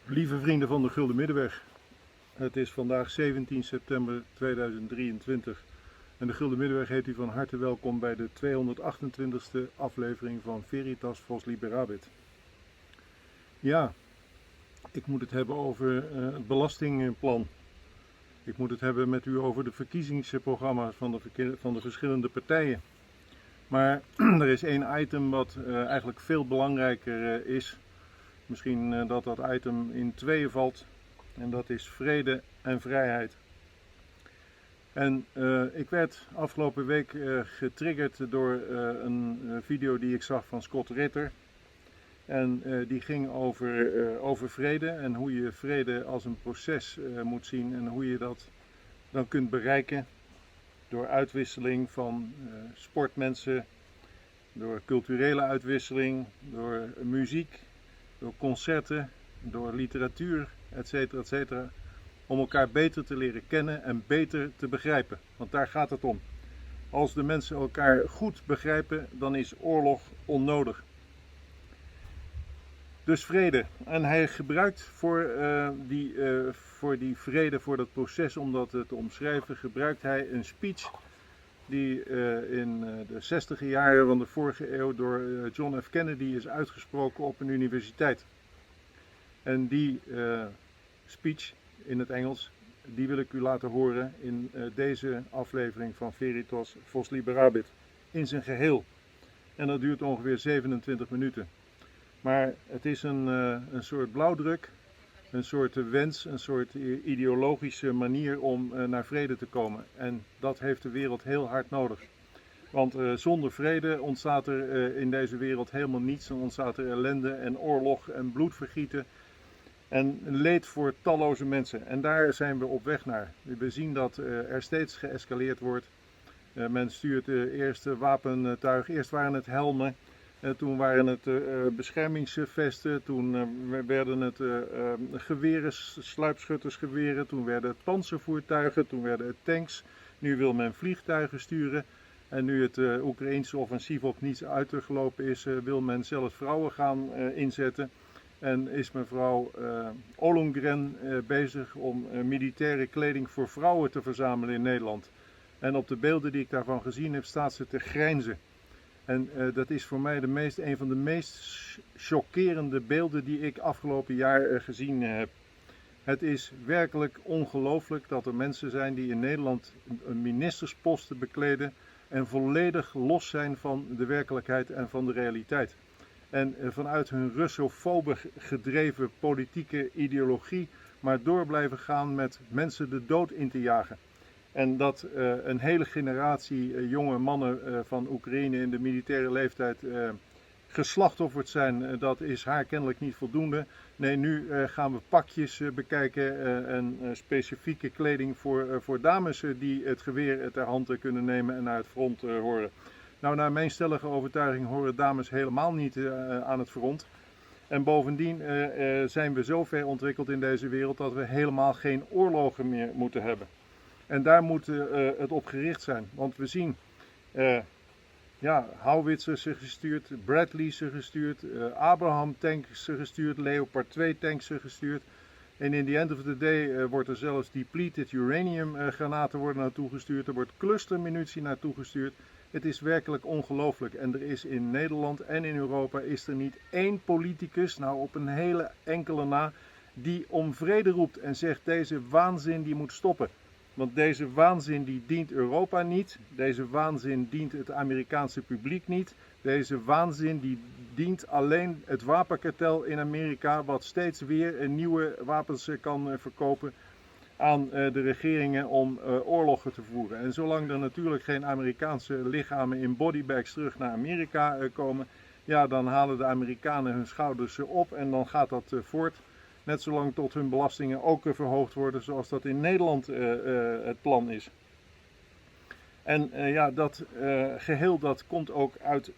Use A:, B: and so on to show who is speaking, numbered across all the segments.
A: Lieve vrienden van de Gulden Middenweg, het is vandaag 17 september 2023 en de Gulden Middenweg heet u van harte welkom bij de 228e aflevering van Veritas Liberabit. Ja, ik moet het hebben over het belastingplan. Ik moet het hebben met u over de verkiezingsprogramma's van de verschillende partijen. Maar er is één item wat eigenlijk veel belangrijker is. Misschien dat dat item in tweeën valt. En dat is vrede en vrijheid. En ik werd afgelopen week getriggerd door een video die ik zag van Scott Ritter. En die ging over vrede en hoe je vrede als een proces moet zien en hoe je dat dan kunt bereiken door uitwisseling van sportmensen, door culturele uitwisseling, door muziek, door concerten, door literatuur, etc. Om elkaar beter te leren kennen en beter te begrijpen. Want daar gaat het om. Als de mensen elkaar goed begrijpen, dan is oorlog onnodig. Dus vrede. En hij gebruikt voor die vrede, voor dat proces, om dat te omschrijven, gebruikt hij een speech die in de 60e jaren van de vorige eeuw door John F. Kennedy is uitgesproken op een universiteit. En die speech in het Engels, die wil ik u laten horen in deze aflevering van Veritas Liberabit. In zijn geheel. En dat duurt ongeveer 27 minuten. Maar het is een soort blauwdruk, een soort wens, een soort ideologische manier om naar vrede te komen. En dat heeft de wereld heel hard nodig. Want zonder vrede ontstaat er in deze wereld helemaal niets. Dan ontstaat er ellende en oorlog en bloedvergieten en leed voor talloze mensen. En daar zijn we op weg naar. We zien dat er steeds geëscaleerd wordt. Men stuurt eerst wapentuig, eerst waren het helmen. Toen waren het beschermingsvesten, toen werden het geweren, sluipschuttersgeweren, toen werden het panzervoertuigen, toen werden het tanks. Nu wil men vliegtuigen sturen en nu het Oekraïense offensief op niets uitgelopen is, wil men zelfs vrouwen gaan inzetten. En is mevrouw Ollongren bezig om militaire kleding voor vrouwen te verzamelen in Nederland. En op de beelden die ik daarvan gezien heb, staat ze te grijnzen. En dat is voor mij een van de meest chockerende beelden die ik afgelopen jaar gezien heb. Het is werkelijk ongelooflijk dat er mensen zijn die in Nederland een ministersposten bekleden en volledig los zijn van de werkelijkheid en van de realiteit. En vanuit hun Russofobe gedreven politieke ideologie maar door blijven gaan met mensen de dood in te jagen. En dat een hele generatie jonge mannen van Oekraïne in de militaire leeftijd geslachtofferd zijn, dat is haar kennelijk niet voldoende. Nee, nu gaan we pakjes bekijken en specifieke kleding voor dames die het geweer ter hand kunnen nemen en naar het front horen. Nou, naar mijn stellige overtuiging horen dames helemaal niet aan het front. En bovendien zijn we zo ver ontwikkeld in deze wereld dat we helemaal geen oorlogen meer moeten hebben. En daar moet het op gericht zijn. Want we zien houwitsers gestuurd, Bradley's gestuurd, Abraham tanks gestuurd, Leopard 2 tanks gestuurd. En in the end of the day wordt er zelfs depleted uranium granaten worden naartoe gestuurd. Er wordt clustermunitie naartoe gestuurd. Het is werkelijk ongelooflijk. En er is in Nederland en in Europa is er niet één politicus, nou op een hele enkele na, die om vrede roept en zegt deze waanzin die moet stoppen. Want deze waanzin die dient Europa niet, deze waanzin dient het Amerikaanse publiek niet, deze waanzin die dient alleen het wapenkartel in Amerika, wat steeds weer nieuwe wapens kan verkopen aan de regeringen om oorlogen te voeren. En zolang er natuurlijk geen Amerikaanse lichamen in bodybags terug naar Amerika komen, ja, dan halen de Amerikanen hun schouders op en dan gaat dat voort. Net zolang tot hun belastingen ook verhoogd worden zoals dat in Nederland het plan is. En dat geheel dat komt ook uit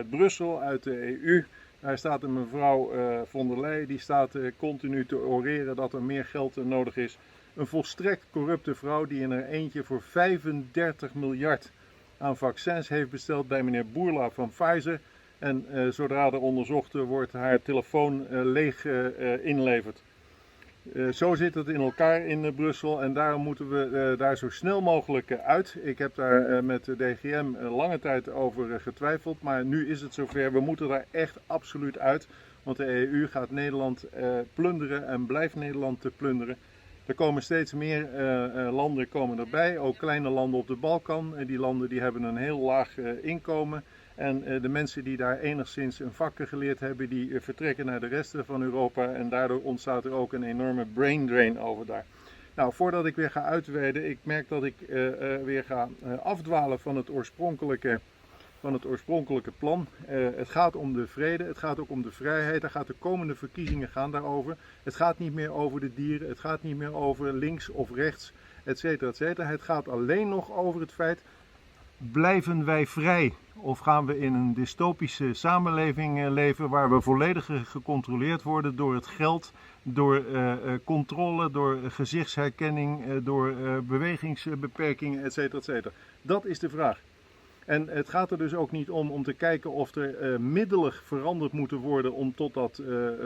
A: Brussel, uit de EU. Daar staat een mevrouw von der Leyen, die staat continu te oreren dat er meer geld nodig is. Een volstrekt corrupte vrouw die in haar eentje voor 35 miljard aan vaccins heeft besteld bij meneer Boerla van Pfizer. En zodra er onderzocht wordt, haar telefoon leeg inlevert. Zo zit het in elkaar in Brussel en daarom moeten we daar zo snel mogelijk uit. Ik heb daar met de DGM lange tijd over getwijfeld, maar nu is het zover. We moeten daar echt absoluut uit, want de EU gaat Nederland plunderen en blijft Nederland te plunderen. Er komen steeds meer landen komen erbij, ook kleine landen op de Balkan. Die landen die hebben een heel laag inkomen. En de mensen die daar enigszins een vak geleerd hebben, die vertrekken naar de rest van Europa. En daardoor ontstaat er ook een enorme brain drain over daar. Nou, voordat ik weer ga uitweiden, ik merk dat ik weer ga afdwalen van het oorspronkelijke plan. Het gaat om de vrede, het gaat ook om de vrijheid. Er gaat de komende verkiezingen gaan daarover. Het gaat niet meer over de dieren, het gaat niet meer over links of rechts, et cetera, et cetera. Het gaat alleen nog over het feit, blijven wij vrij? Of gaan we in een dystopische samenleving leven waar we volledig gecontroleerd worden door het geld, door controle, door gezichtsherkenning, door bewegingsbeperkingen, et cetera, et cetera. Dat is de vraag. En het gaat er dus ook niet om te kijken of er middelen veranderd moeten worden om tot dat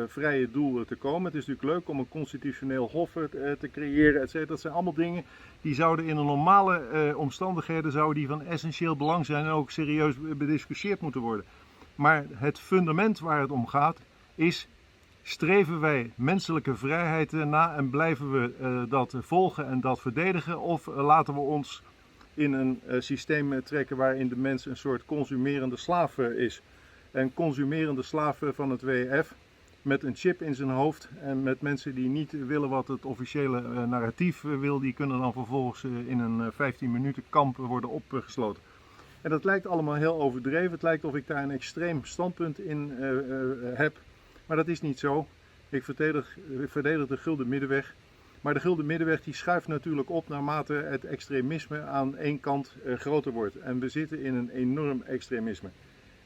A: vrije doel te komen. Het is natuurlijk leuk om een constitutioneel hof te creëren, et cetera. Dat zijn allemaal dingen die zouden in de normale omstandigheden zouden die van essentieel belang zijn en ook serieus bediscussieerd moeten worden. Maar het fundament waar het om gaat is, streven wij menselijke vrijheid na en blijven we dat volgen en dat verdedigen, of laten we ons in een systeem trekken waarin de mens een soort consumerende slaaf is. Een consumerende slaaf van het WEF met een chip in zijn hoofd en met mensen die niet willen wat het officiële narratief wil, die kunnen dan vervolgens in een 15 minuten kamp worden opgesloten. En dat lijkt allemaal heel overdreven. Het lijkt of ik daar een extreem standpunt in heb, maar dat is niet zo. Ik verdedig de gulden middenweg. Maar de gulden middenweg die schuift natuurlijk op naarmate het extremisme aan één kant groter wordt. En we zitten in een enorm extremisme.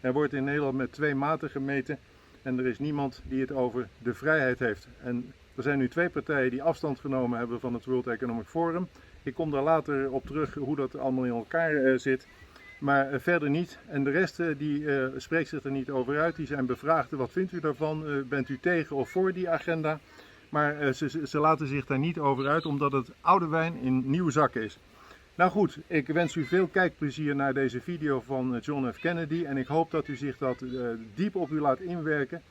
A: Er wordt in Nederland met 2 maten gemeten en er is niemand die het over de vrijheid heeft. En er zijn nu 2 partijen die afstand genomen hebben van het World Economic Forum. Ik kom daar later op terug hoe dat allemaal in elkaar zit. Maar verder niet. En de rest die spreekt zich er niet over uit. Die zijn bevraagd. Wat vindt u daarvan? Bent u tegen of voor die agenda? Maar ze laten zich daar niet over uit, omdat het oude wijn in nieuwe zakken is. Nou goed, ik wens u veel kijkplezier naar deze video van John F. Kennedy. En ik hoop dat u zich dat diep op u laat inwerken.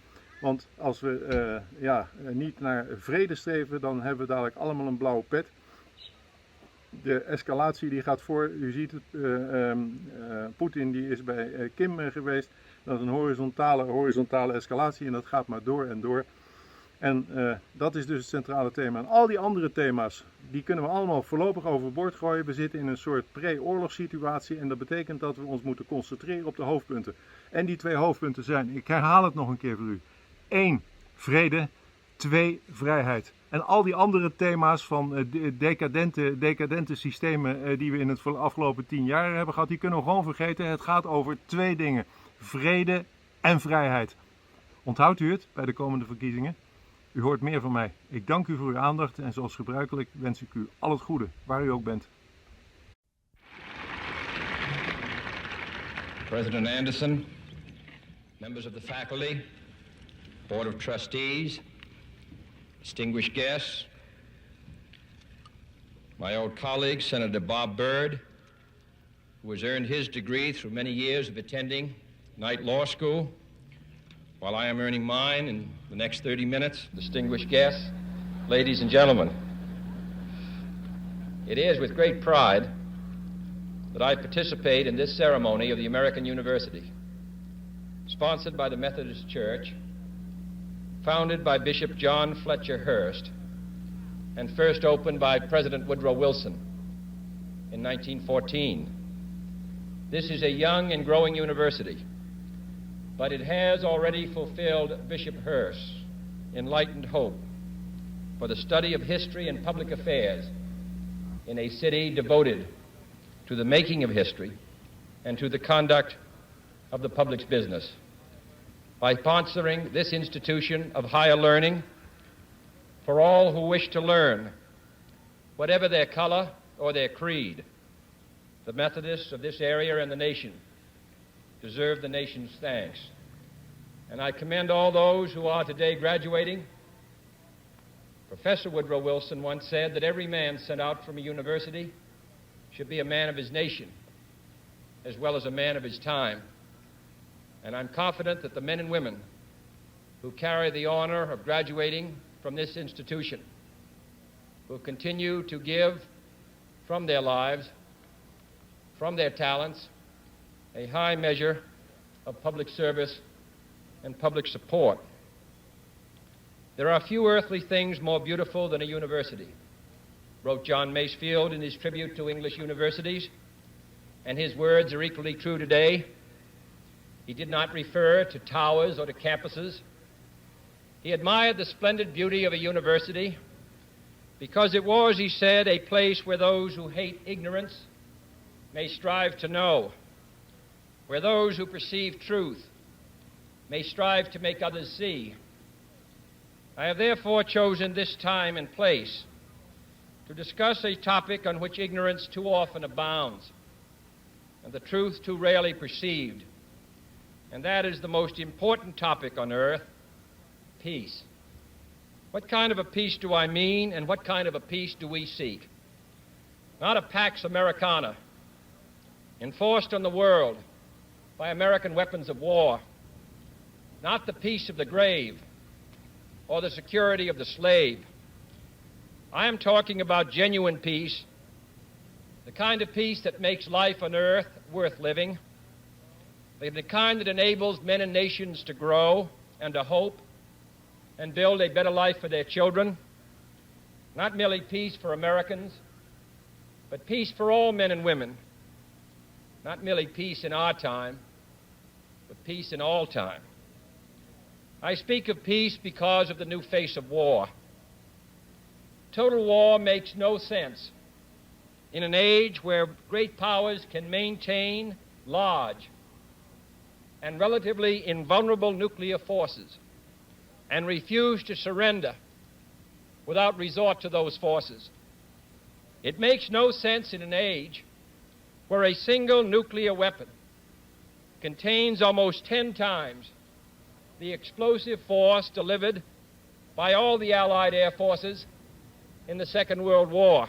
A: Want als we niet naar vrede streven, dan hebben we dadelijk allemaal een blauwe pet. De escalatie die gaat voor, u ziet het, Poetin die is bij Kim geweest. Dat is een horizontale escalatie en dat gaat maar door en door. En dat is dus het centrale thema. En al die andere thema's, die kunnen we allemaal voorlopig overboord gooien. We zitten in een soort pre-oorlogssituatie en dat betekent dat we ons moeten concentreren op de hoofdpunten. En die 2 hoofdpunten zijn, ik herhaal het nog een keer voor u. 1, vrede. 2, vrijheid. En al die andere thema's van decadente systemen die we in het afgelopen 10 jaar hebben gehad, die kunnen we gewoon vergeten. Het gaat over 2 dingen. Vrede en vrijheid. Onthoudt u het bij de komende verkiezingen? U hoort meer van mij. Ik dank u voor uw aandacht en zoals gebruikelijk wens ik u al het goede, waar u ook bent.
B: President Anderson, members of the faculty, Board of Trustees, distinguished guests, my old colleague, Senator Bob Byrd, who has earned his degree through many years of attending Knight Law School, while I am earning mine in the next 30 minutes, distinguished guests, ladies and gentlemen. It is with great pride that I participate in this ceremony of the American University, sponsored by the Methodist Church, founded by Bishop John Fletcher Hurst, and first opened by President Woodrow Wilson in 1914. This is a young and growing university, but it has already fulfilled Bishop Hurst's enlightened hope for the study of history and public affairs in a city devoted to the making of history and to the conduct of the public's business. By sponsoring this institution of higher learning for all who wish to learn, whatever their color or their creed, the Methodists of this area and the nation deserve the nation's thanks. and I commend all those who are today graduating. Professor Woodrow Wilson once said that every man sent out from a university should be a man of his nation as well as a man of his time. And I'm confident that the men and women who carry the honor of graduating from this institution will continue to give from their lives, from their talents, a high measure of public service and public support. There are few earthly things more beautiful than a university, wrote John Masefield in his tribute to English universities, and his words are equally true today. He did not refer to towers or to campuses. He admired the splendid beauty of a university because it was, he said, a place where those who hate ignorance may strive to know, where those who perceive truth may strive to make others see. I have therefore chosen this time and place to discuss a topic on which ignorance too often abounds and the truth too rarely perceived, and that is the most important topic on earth, peace. What kind of a peace do I mean, and what kind of a peace do we seek? Not a Pax Americana, enforced on the world by American weapons of war, not the peace of the grave or the security of the slave. I am talking about genuine peace, the kind of peace that makes life on earth worth living, the kind that enables men and nations to grow and to hope and build a better life for their children. Not merely peace for Americans, but peace for all men and women. Not merely peace in our time, but peace in all time. I speak of peace because of the new face of war. Total war makes no sense in an age where great powers can maintain large and relatively invulnerable nuclear forces and refuse to surrender without resort to those forces. It makes no sense in an age where a single nuclear weapon contains almost 10 times the explosive force delivered by all the Allied air forces in the Second World War.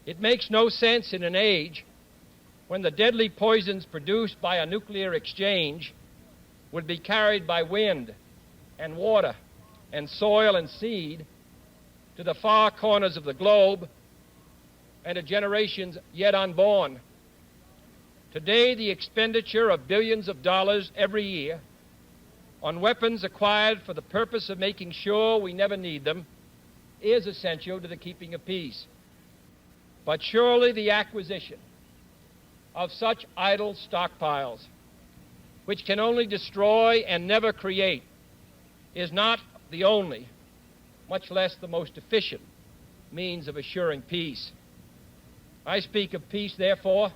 B: It makes no sense in an age when the deadly poisons produced by a nuclear exchange would be carried by wind and water and soil and seed to the far corners of the globe and to generations yet unborn. Today, the expenditure of billions of dollars every year on weapons acquired for the purpose of making sure we never need them is essential to the keeping of peace. But surely the acquisition of such idle stockpiles, which can only destroy and never create, is not the only, much less the most efficient, means of assuring peace. I speak of peace, therefore,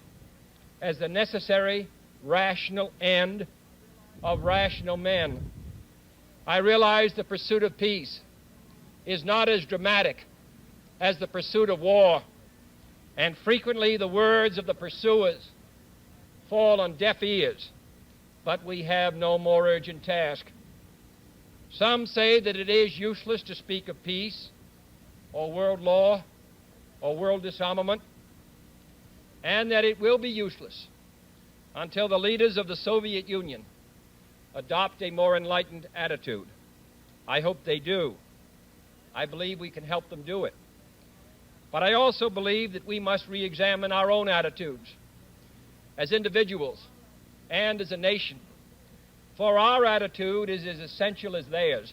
B: as the necessary, rational end of rational men. I realize the pursuit of peace is not as dramatic as the pursuit of war, and frequently the words of the pursuers fall on deaf ears, but we have no more urgent task. Some say that it is useless to speak of peace or world law or world disarmament, and that it will be useless until the leaders of the Soviet Union adopt a more enlightened attitude. I hope they do. I believe we can help them do it. But I also believe that we must re-examine our own attitudes as individuals and as a nation, for our attitude is as essential as theirs.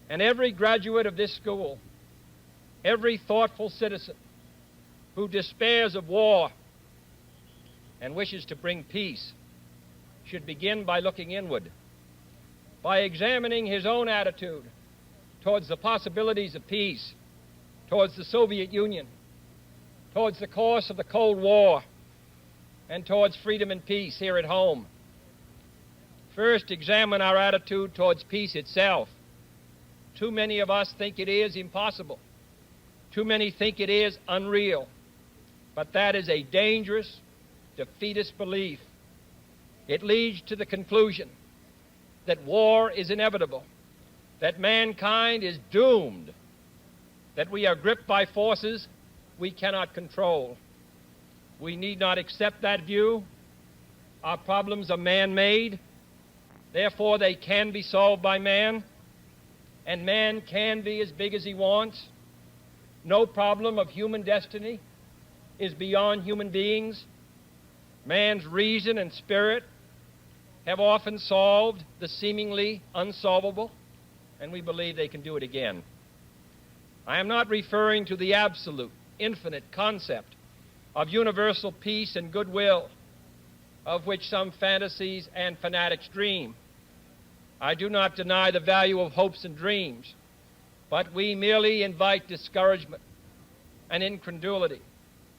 B: And every graduate of this school, every thoughtful citizen who despairs of war and wishes to bring peace should begin by looking inward, by examining his own attitude towards the possibilities of peace, towards the Soviet Union, towards the course of the Cold War, and towards freedom and peace here at home. First, examine our attitude towards peace itself. Too many of us think it is impossible. Too many think it is unreal. But that is a dangerous, defeatist belief. It leads to the conclusion that war is inevitable, that mankind is doomed, that we are gripped by forces we cannot control. We need not accept that view. Our problems are man-made, therefore they can be solved by man, and man can be as big as he wants. No problem of human destiny is beyond human beings. Man's reason and spirit have often solved the seemingly unsolvable, and we believe they can do it again. I am not referring to the absolute, infinite concept of universal peace and goodwill, of which some fantasies and fanatics dream. I do not deny the value of hopes and dreams, but we merely invite discouragement and incredulity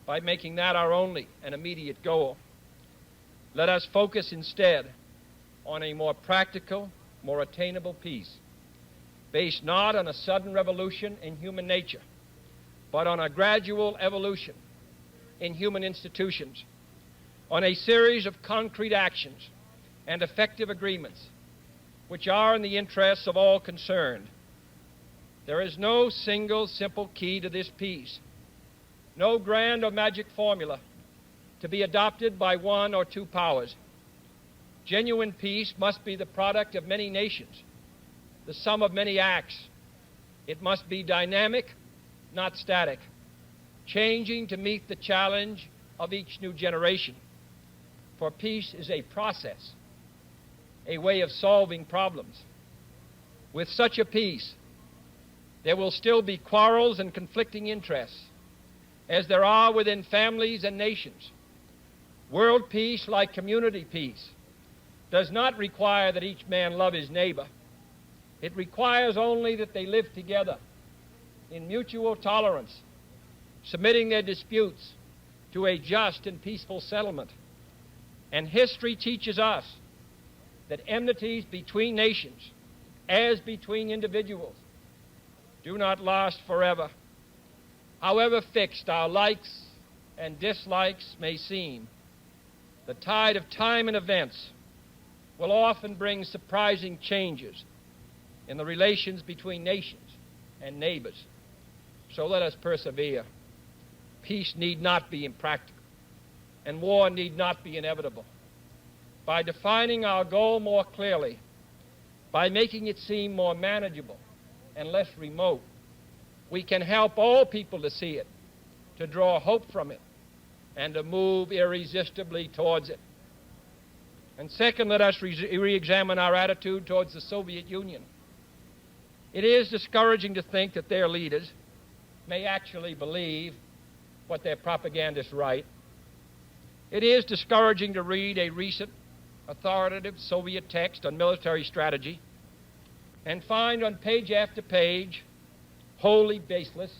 B: by making that our only and immediate goal. Let us focus instead on a more practical, more attainable peace, based not on a sudden revolution in human nature, but on a gradual evolution in human institutions, on a series of concrete actions and effective agreements which are in the interests of all concerned. There is no single simple key to this peace, no grand or magic formula to be adopted by one or two powers. Genuine peace must be the product of many nations, the sum of many acts. It must be dynamic, not static, changing to meet the challenge of each new generation. For peace is a process, a way of solving problems. With such a peace, there will still be quarrels and conflicting interests, as there are within families and nations. World peace, like community peace, does not require that each man love his neighbor. It requires only that they live together in mutual tolerance, submitting their disputes to a just and peaceful settlement. And history teaches us that enmities between nations, as between individuals, do not last forever. However fixed our likes and dislikes may seem, the tide of time and events will often bring surprising changes in the relations between nations and neighbors. So let us persevere. Peace need not be impractical, and war need not be inevitable. By defining our goal more clearly, by making it seem more manageable and less remote, we can help all people to see it, to draw hope from it, and to move irresistibly towards it. And second, let us re-examine our attitude towards the Soviet Union. It is discouraging to think that their leaders may actually believe what their propagandists write. It is discouraging to read a recent authoritative Soviet text on military strategy and find on page after page wholly baseless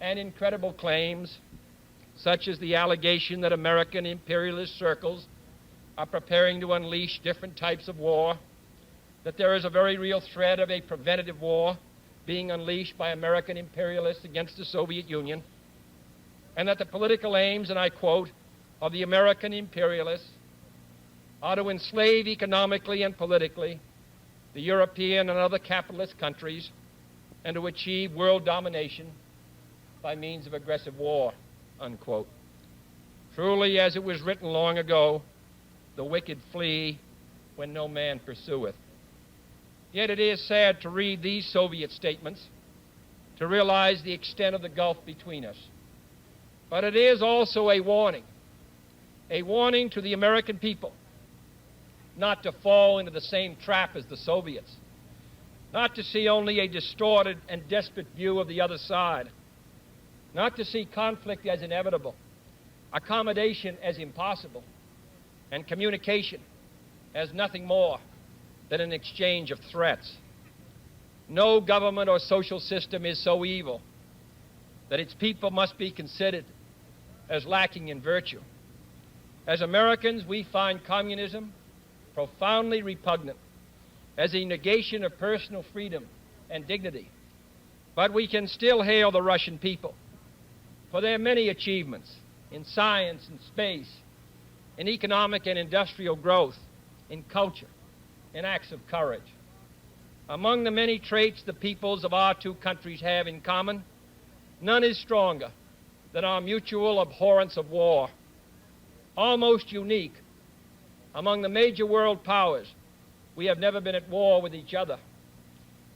B: and incredible claims, such as the allegation that American imperialist circles are preparing to unleash different types of war, that there is a very real threat of a preventative war being unleashed by American imperialists against the Soviet Union, and that the political aims, and I quote, of the American imperialists are to enslave economically and politically the European and other capitalist countries and to achieve world domination by means of aggressive war, unquote. Truly, as it was written long ago, the wicked flee when no man pursueth. Yet it is sad to read these Soviet statements, to realize the extent of the gulf between us. But it is also a warning to the American people not to fall into the same trap as the Soviets, not to see only a distorted and desperate view of the other side, not to see conflict as inevitable, accommodation as impossible, and communication as nothing more than an exchange of threats. No government or social system is so evil that its people must be considered as lacking in virtue. As Americans, we find communism profoundly repugnant as a negation of personal freedom and dignity. But we can still hail the Russian people for their many achievements in science and space, in economic and industrial growth, in culture, in acts of courage. Among the many traits the peoples of our two countries have in common, none is stronger than our mutual abhorrence of war. Almost unique among the major world powers, we have never been at war with each other,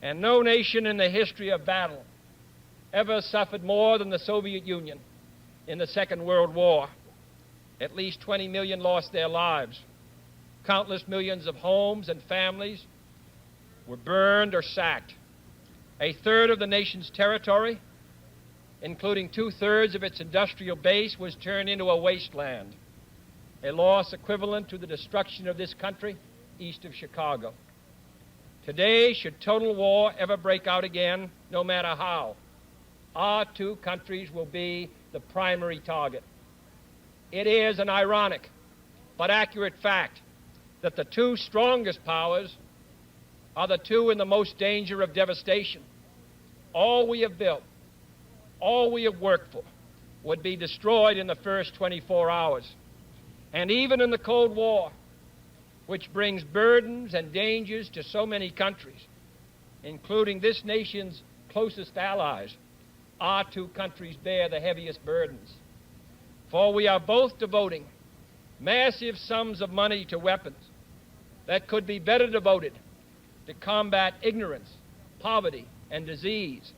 B: and no nation in the history of battle ever suffered more than the Soviet Union in the Second World War. At least 20 million lost their lives. Countless millions of homes and families were burned or sacked. A third of the nation's territory, including 2/3 of its industrial base, was turned into a wasteland, a loss equivalent to the destruction of this country east of Chicago. Today, should total war ever break out again, no matter how, our two countries will be the primary target. It is an ironic but accurate fact that the two strongest powers are the two in the most danger of devastation. All we have built, all we have worked for, would be destroyed in the first 24 hours. And even in the Cold War, which brings burdens and dangers to so many countries, including this nation's closest allies, our two countries bear the heaviest burdens. For we are both devoting massive sums of money to weapons that could be better devoted to combat ignorance, poverty, and disease.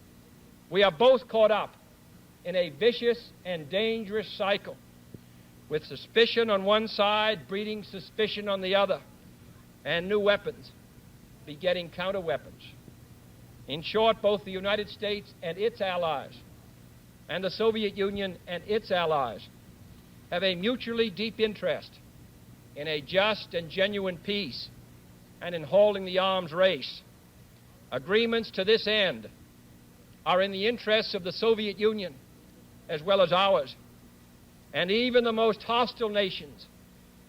B: We are both caught up in a vicious and dangerous cycle, with suspicion on one side breeding suspicion on the other, and new weapons begetting counter-weapons. In short, both the United States and its allies, and the Soviet Union and its allies, have a mutually deep interest in a just and genuine peace and in holding the arms race. Agreements to this end are in the interests of the Soviet Union as well as ours, and even the most hostile nations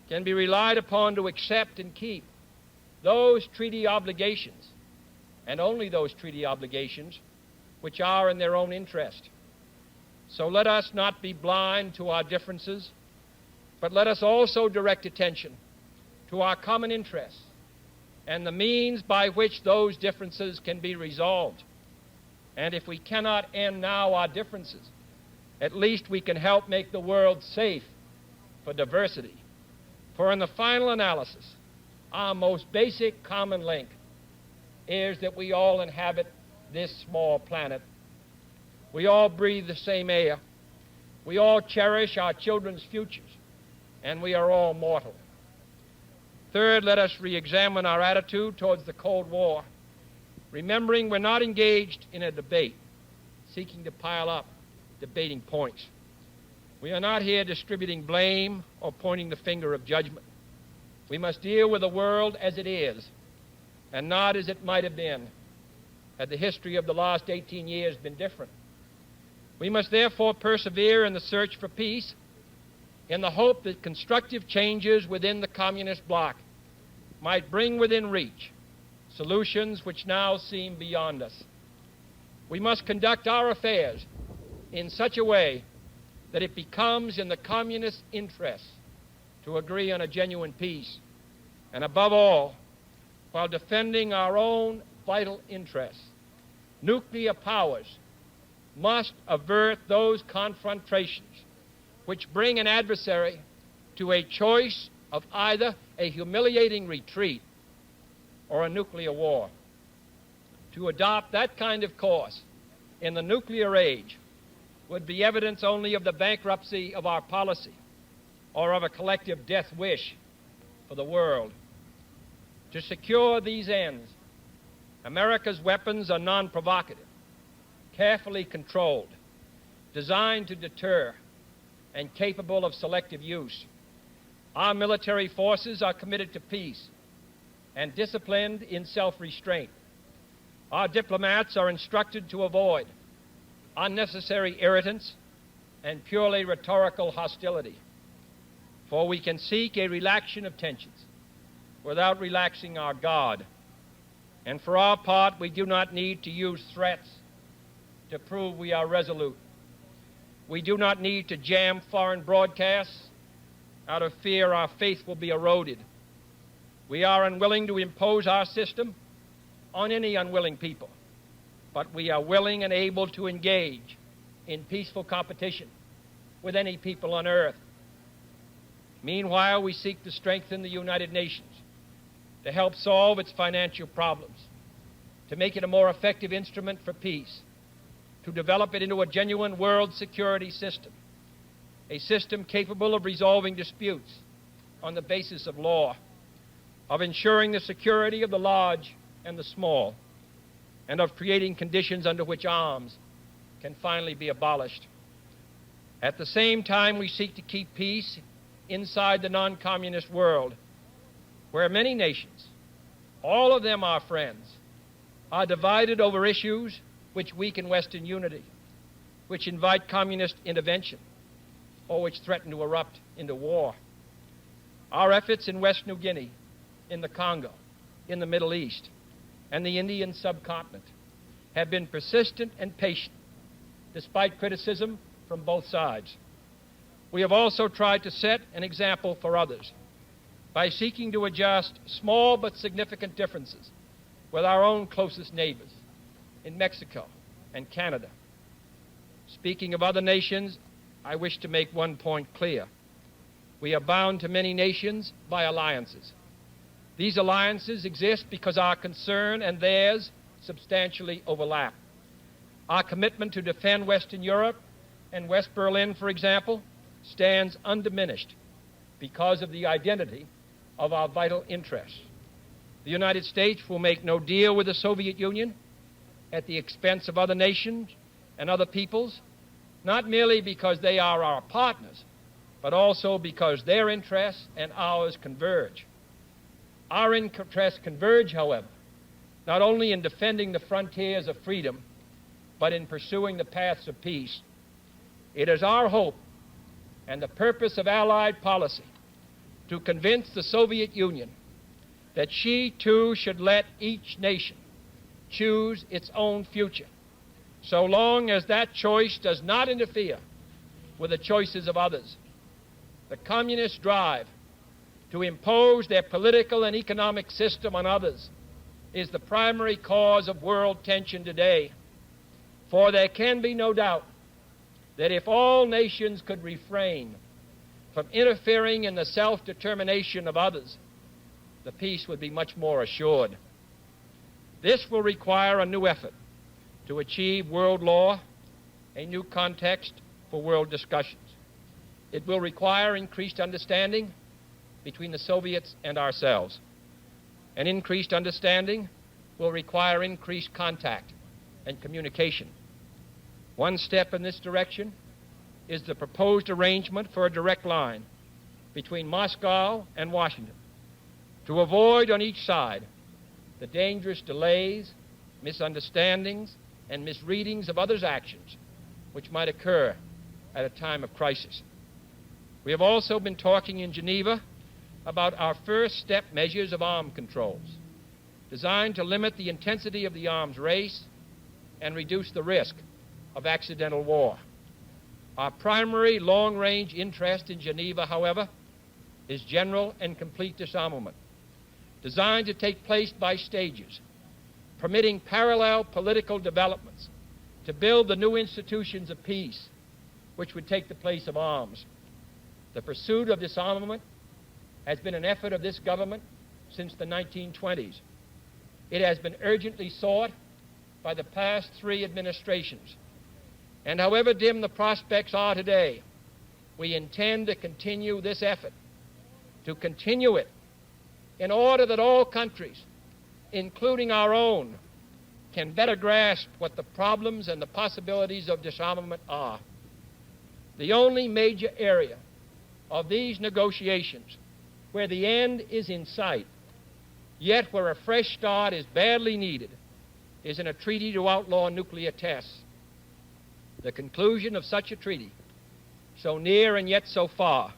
B: can be relied upon to accept and keep those treaty obligations, and only those treaty obligations, which are in their own interest. So let us not be blind to our differences, but let us also direct attention to our common interests and the means by which those differences can be resolved. And if we cannot end now our differences, at least we can help make the world safe for diversity. For in the final analysis, our most basic common link is that we all inhabit this small planet. We all breathe the same air. We all cherish our children's futures, and we are all mortal. Third, let us re-examine our attitude towards the Cold War, remembering we're not engaged in a debate, seeking to pile up debating points. We are not here distributing blame or pointing the finger of judgment. We must deal with the world as it is, and not as it might have been had the history of the last 18 years been different. We must therefore persevere in the search for peace, in the hope that constructive changes within the communist bloc might bring within reach solutions which now seem beyond us. We must conduct our affairs in such a way that it becomes in the communist interest to agree on a genuine peace, and above all, while defending our own vital interests, nuclear powers must avert those confrontations which bring an adversary to a choice of either a humiliating retreat or a nuclear war. To adopt that kind of course in the nuclear age would be evidence only of the bankruptcy of our policy or of a collective death wish for the world. To secure these ends, America's weapons are non-provocative, carefully controlled, designed to deter, and capable of selective use. Our military forces are committed to peace and disciplined in self-restraint. Our diplomats are instructed to avoid unnecessary irritants and purely rhetorical hostility, for we can seek a relaxation of tensions without relaxing our guard. And for our part, we do not need to use threats to prove we are resolute. We do not need to jam foreign broadcasts out of fear our faith will be eroded. We are unwilling to impose our system on any unwilling people, but we are willing and able to engage in peaceful competition with any people on earth. Meanwhile, we seek to strengthen the United Nations to help solve its financial problems, to make it a more effective instrument for peace, to develop it into a genuine world security system, a system capable of resolving disputes on the basis of law, of ensuring the security of the large and the small, and of creating conditions under which arms can finally be abolished. At the same time, we seek to keep peace inside the non-communist world, where many nations, all of them our friends, are divided over issues which weaken Western unity, which invite communist intervention, or which threaten to erupt into war. Our efforts in West New Guinea, in the Congo, in the Middle East, and the Indian subcontinent have been persistent and patient, despite criticism from both sides. We have also tried to set an example for others by seeking to adjust small but significant differences with our own closest neighbors in Mexico and Canada. Speaking of other nations, I wish to make one point clear. We are bound to many nations by alliances. These alliances exist because our concern and theirs substantially overlap. Our commitment to defend Western Europe and West Berlin, for example, stands undiminished because of the identity of our vital interests. The United States will make no deal with the Soviet Union at the expense of other nations and other peoples, not merely because they are our partners, but also because their interests and ours converge. Our interests converge, however, not only in defending the frontiers of freedom, but in pursuing the paths of peace. It is our hope and the purpose of Allied policy to convince the Soviet Union that she too should let each nation choose its own future, so long as that choice does not interfere with the choices of others. The communist drive to impose their political and economic system on others is the primary cause of world tension today. For there can be no doubt that if all nations could refrain from interfering in the self-determination of others, the peace would be much more assured. This will require a new effort to achieve world law, a new context for world discussions. It will require increased understanding between the Soviets and ourselves. An increased understanding will require increased contact and communication. One step in this direction is the proposed arrangement for a direct line between Moscow and Washington to avoid on each side the dangerous delays, misunderstandings, and misreadings of others' actions which might occur at a time of crisis. We have also been talking in Geneva about our first step measures of arms controls, designed to limit the intensity of the arms race and reduce the risk of accidental war. Our primary long-range interest in Geneva, however, is general and complete disarmament, designed to take place by stages, permitting parallel political developments to build the new institutions of peace which would take the place of arms. The pursuit of disarmament has been an effort of this government since the 1920s. It has been urgently sought by the past 3 administrations. And however dim the prospects are today, we intend to continue this effort, to continue it in order that all countries, including our own, can better grasp what the problems and the possibilities of disarmament are. The only major area of these negotiations where the end is in sight, yet where a fresh start is badly needed, is in a treaty to outlaw nuclear tests. The conclusion of such a treaty, so near and yet so far,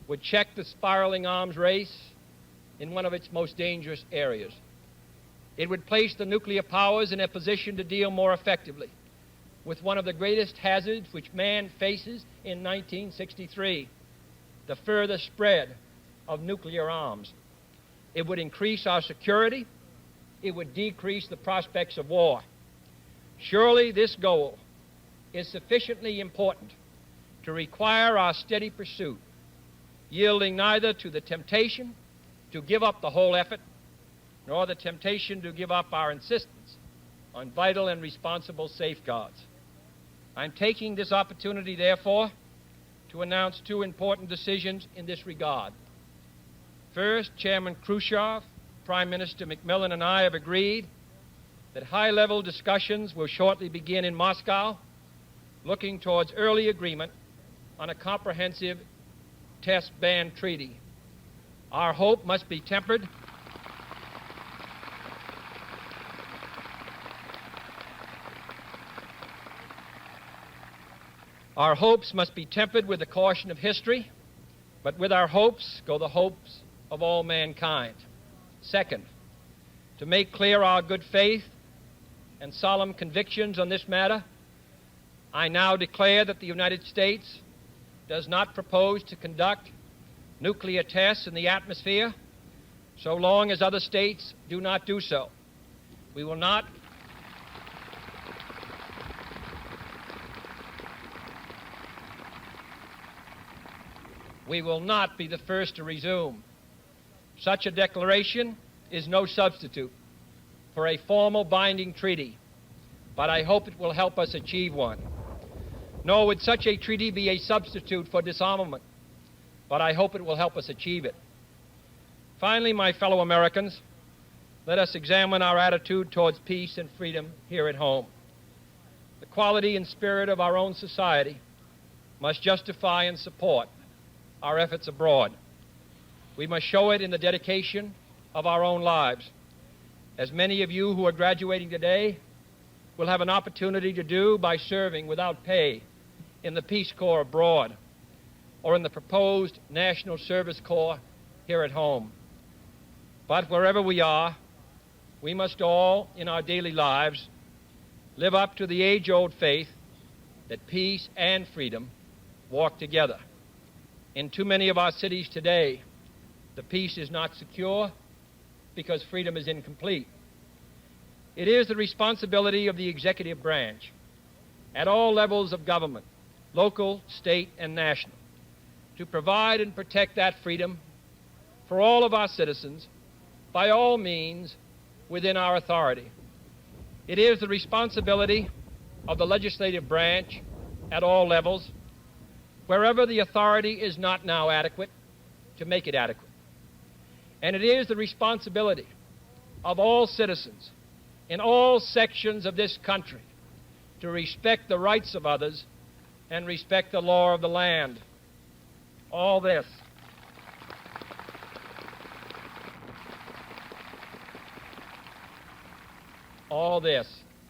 B: would check the spiraling arms race in one of its most dangerous areas. It would place the nuclear powers in a position to deal more effectively with one of the greatest hazards which man faces in 1963, the further spread of nuclear arms. It would increase our security. It would decrease the prospects of war. Surely this goal is sufficiently important to require our steady pursuit, yielding neither to the temptation to give up the whole effort, nor the temptation to give up our insistence on vital and responsible safeguards. I'm taking this opportunity, therefore, to announce two important decisions in this regard. First, Chairman Khrushchev, Prime Minister Macmillan, and I have agreed that high-level discussions will shortly begin in Moscow, looking towards early agreement on a comprehensive test ban treaty. Our hope must be tempered Our hopes must be tempered with the caution of history, but with our hopes go the hopes of all mankind. Second, to make clear our good faith and solemn convictions on this matter, I now declare that the United States does not propose to conduct nuclear tests in the atmosphere so long as other states do not do so. We will not be the first to resume. Such a declaration is no substitute for a formal binding treaty, but I hope it will help us achieve one. Nor would such a treaty be a substitute for disarmament, but I hope it will help us achieve it. Finally, my fellow Americans, let us examine our attitude towards peace and freedom here at home. The quality and spirit of our own society must justify and support our efforts abroad. We must show it in the dedication of our own lives. As many of you who are graduating today will have an opportunity to do by serving without pay in the Peace Corps abroad or in the proposed National Service Corps here at home. But wherever we are, we must all, in our daily lives, live up to the age-old faith that peace and freedom walk together. In too many of our cities today, the peace is not secure because freedom is incomplete. It is the responsibility of the executive branch at all levels of government, local, state, and national, to provide and protect that freedom for all of our citizens by all means within our authority. It is the responsibility of the legislative branch at all levels, wherever the authority is not now adequate, to make it adequate. And it is the responsibility of all citizens in all sections of this country to respect the rights of others and respect the law of the land. All this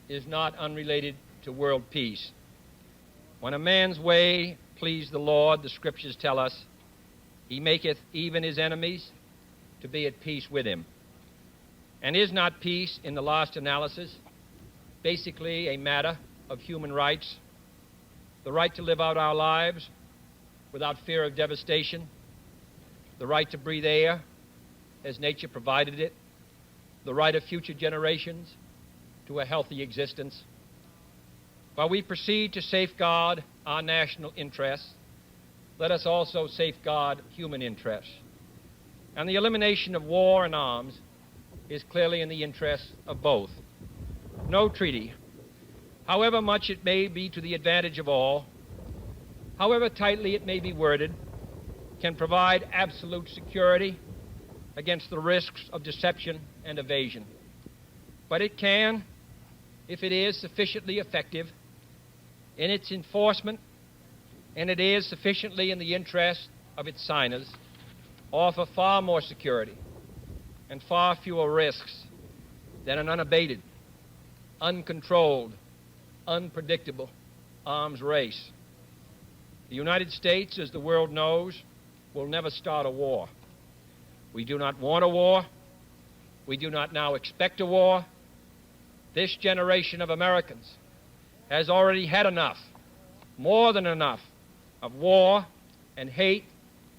B: is not unrelated to world peace. When a man's way please the Lord, the Scriptures tell us, he maketh even his enemies to be at peace with him. And is not peace, in the last analysis, basically a matter of human rights? The right to live out our lives without fear of devastation, the right to breathe air as nature provided it, the right of future generations to a healthy existence. While we proceed to safeguard our national interests, let us also safeguard human interests. And the elimination of war and arms is clearly in the interests of both. No treaty, however much it may be to the advantage of all, however tightly it may be worded, can provide absolute security against the risks of deception and evasion. But it can, if it is sufficiently effective in its enforcement, and it is sufficiently in the interest of its signers, offer far more security and far fewer risks than an unabated, uncontrolled, unpredictable arms race. The United States, as the world knows, will never start a war. We do not want a war. We do not now expect a war. This generation of Americans has already had enough, more than enough, of war and hate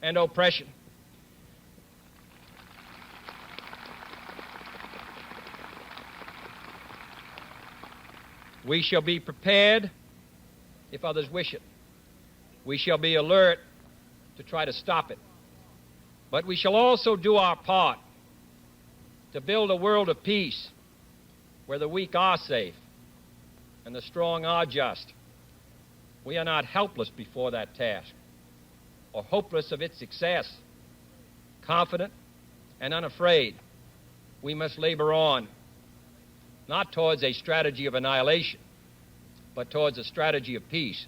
B: and oppression. We shall be prepared if others wish it. We shall be alert to try to stop it. But we shall also do our part to build a world of peace where the weak are safe and the strong are just. We are not helpless before that task or hopeless of its success. Confident and unafraid, we must labor on, not towards a strategy of annihilation, but towards a strategy of peace.